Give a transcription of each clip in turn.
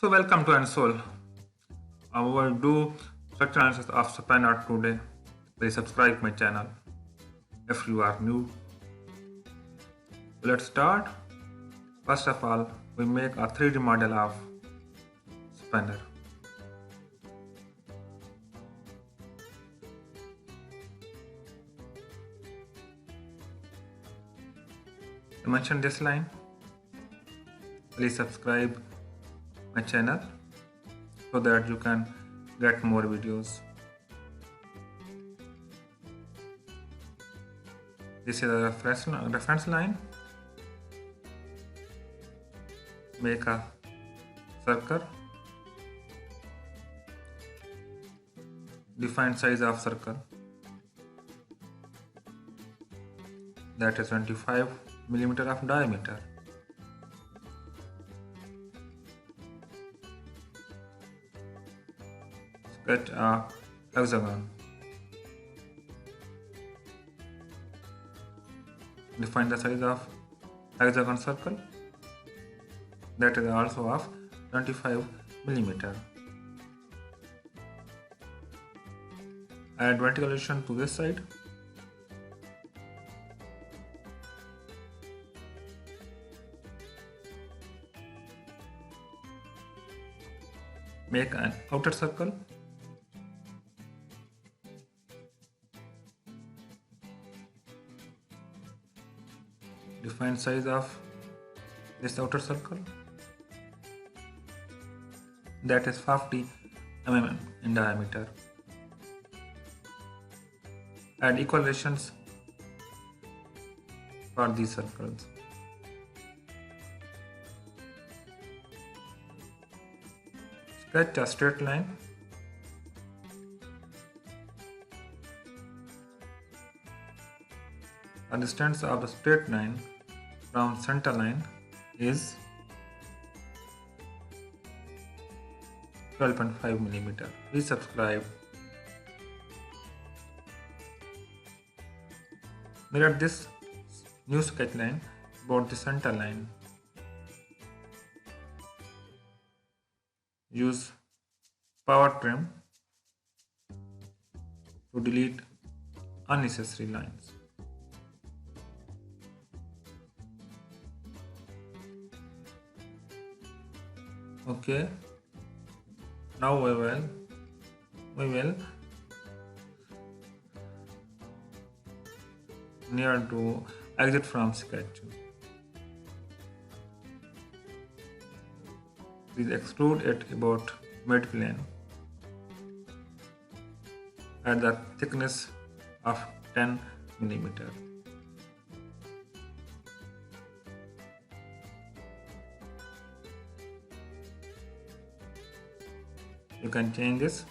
So welcome to Ansol. I will do structural analysis of spanner today. Please subscribe my channel if you are new. So let's start. First of all, we make a 3D model of spanner. I mention this line. Please subscribe my channel so that you can get more videos. This is a reference line. Make a circle. Define size of circle. That is 25 millimeter of diameter. Sketch a hexagon. Define the size of hexagon circle. That is also of 25 millimeter. Add vertical elevation to this side. Make an outer circle. Define size of this outer circle. That is 50 mm in diameter. Add equalations for these circles. Sketch a straight line. The distance of the straight line from center line is 12.5 millimeter. Please subscribe. Mirror this new sketch line about the center line. Use power trim to delete unnecessary lines. Okay, now we will near to exit from sketch. Please extrude it about mid plane at the thickness of 10 millimeter. You can change this.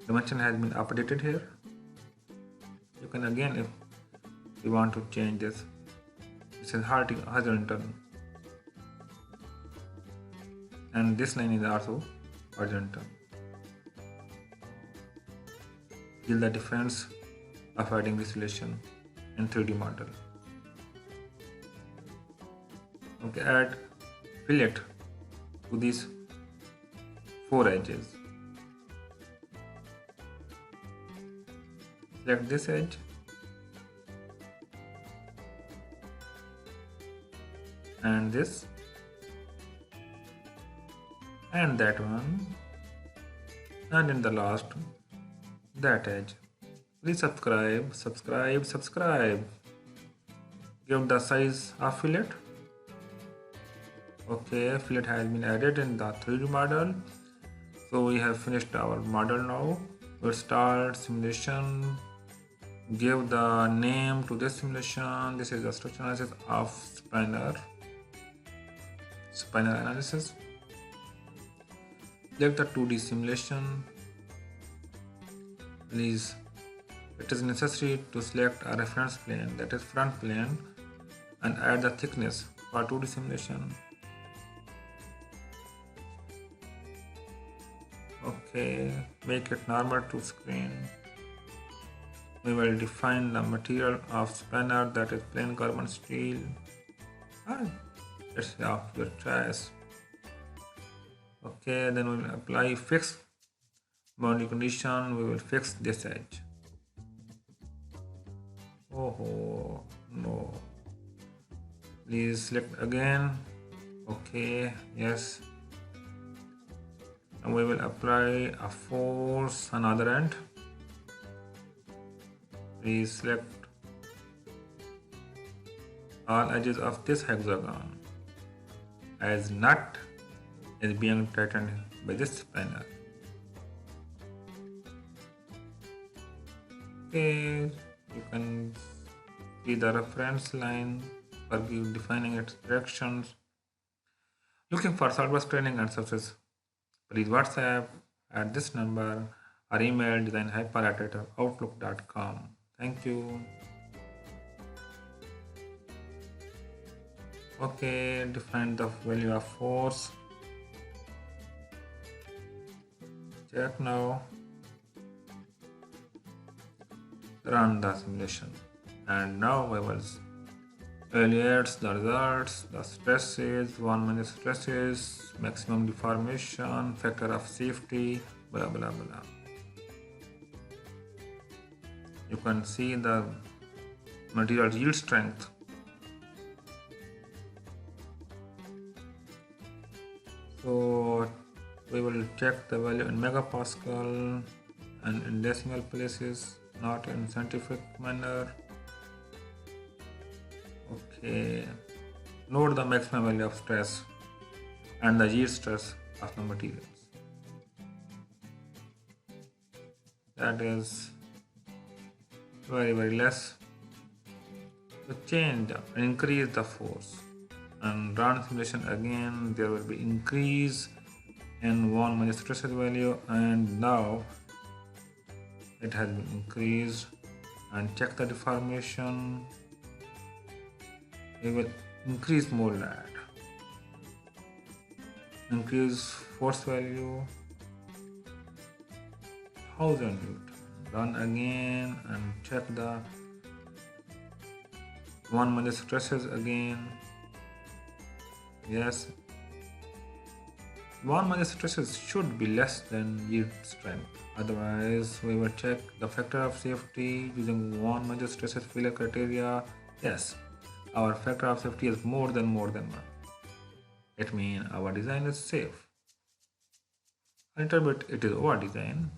Dimension has been updated here. You can again, if you want to change this. This is horizontal, and this line is also horizontal. Feel the difference of adding this relation in 3D model. Okay, add fillet to these 4 edges. Select this edge and this and that one, and in the last that edge. Please subscribe. Give the size of fillet. Okay, fillet has been added in the 3D model. So we have finished our model now. We'll start simulation. Give the name to this simulation. This is the structural analysis of spanner analysis. Select the 2D simulation. Please, it is necessary to select a reference plane, that is front plane, and add the thickness for 2D simulation. Okay, make it normal to screen. We will define the material of spanner, that is plain carbon steel. let's say of your choice. Okay, then we will apply fixed boundary condition. We will fix this edge. Oh no, please select again. Okay, yes, and we will apply a force on other end. Please select all edges of this hexagon as nut is being tightened by this spanner. Okay, you can see the reference line for defining its directions. Looking for Solidworks training and success, please WhatsApp at this number or email designhyper@outlook.com. Thank you. Okay, define the value of force. Check now. Run the simulation. And now we will evaluate the results, the stresses, 1 minute stresses, maximum deformation, factor of safety, blah blah blah. You can see the material yield strength. So we will check the value in megapascal and in decimal places, not in scientific manner. Okay, note the maximum value of stress and the yield stress of the materials. That is very less. To change and increase the force and run simulation again, there will be increase in 1 minute stress value, and now it has been increased. And check the deformation. We will increase more that. Increase force value 1000 Newton. Run again and check the 1 minute stresses again. Yes, 1 minute stresses should be less than yield strength. Otherwise, we will check the factor of safety using 1 minute stresses failure criteria. Yes, our factor of safety is more than 1. It means our design is safe. A little bit it is over design,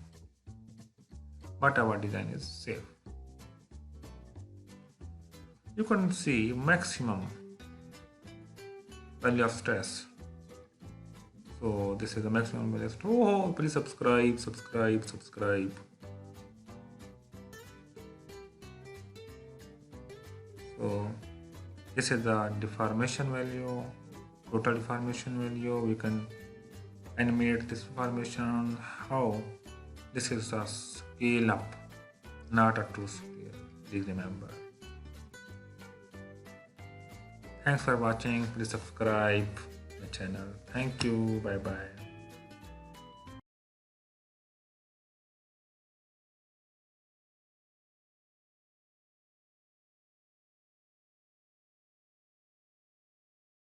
but our design is safe. You can see maximum value of stress. So this is the maximum value of stress. Oh, please subscribe. So this is the deformation value, total deformation value. We can animate this deformation. How? This is a scale up, not a true scale. Please remember. Thanks for watching. Please subscribe my channel. Thank you. Bye bye.